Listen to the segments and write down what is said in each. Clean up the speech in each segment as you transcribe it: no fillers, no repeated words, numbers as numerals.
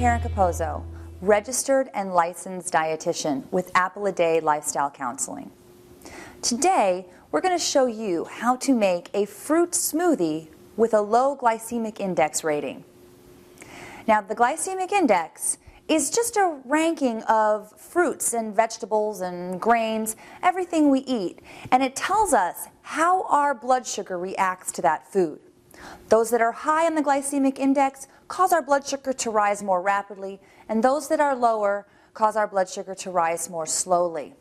Karen Capozzo, registered and licensed dietitian with Apple a Day Lifestyle Counseling. Today, we're going to show you how to make a fruit smoothie with a low glycemic index rating. Now, the glycemic index is just a ranking of fruits and vegetables and grains, everything we eat, and it tells us how our blood sugar reacts to that food. Those that are high on the glycemic index cause our blood sugar to rise more rapidly, and those that are lower cause our blood sugar to rise more slowly.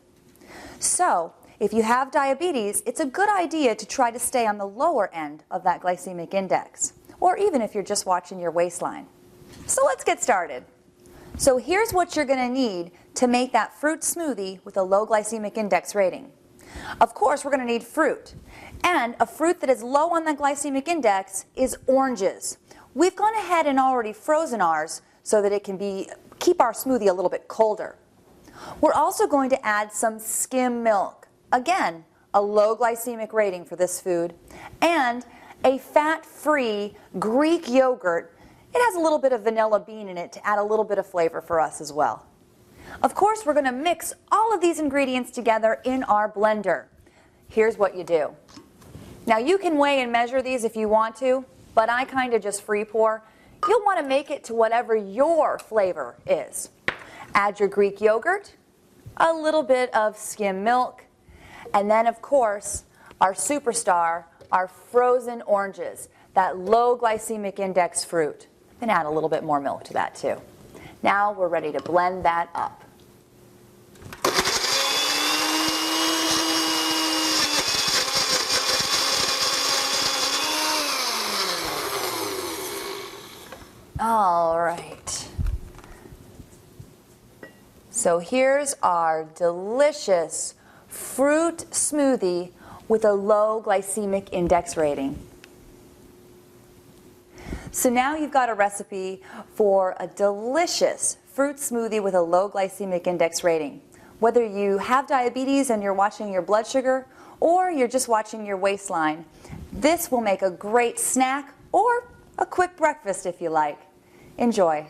So, if you have diabetes, it's a good idea to try to stay on the lower end of that glycemic index, or even if you're just watching your waistline. So let's get started. So here's what you're going to need to make that fruit smoothie with a low glycemic index rating. Of course, we're going to need fruit. And a fruit that is low on the glycemic index is oranges. We've gone ahead and already frozen ours so that it can keep our smoothie a little bit colder. We're also going to add some skim milk. Again, a low glycemic rating for this food. And a fat-free Greek yogurt. It has a little bit of vanilla bean in it to add a little bit of flavor for us as well. Of course, we're going to mix all of these ingredients together in our blender. Here's what you do. Now, you can weigh and measure these if you want to, but I kind of just free pour. You'll want to make it to whatever your flavor is. Add your Greek yogurt, a little bit of skim milk, and then, of course, our superstar, our frozen oranges, that low glycemic index fruit. And add a little bit more milk to that too. Now we're ready to blend that up. All right. So here's our delicious fruit smoothie with a low glycemic index rating. So now you've got a recipe for a delicious fruit smoothie with a low glycemic index rating. Whether you have diabetes and you're watching your blood sugar, or you're just watching your waistline, this will make a great snack or a quick breakfast if you like. Enjoy.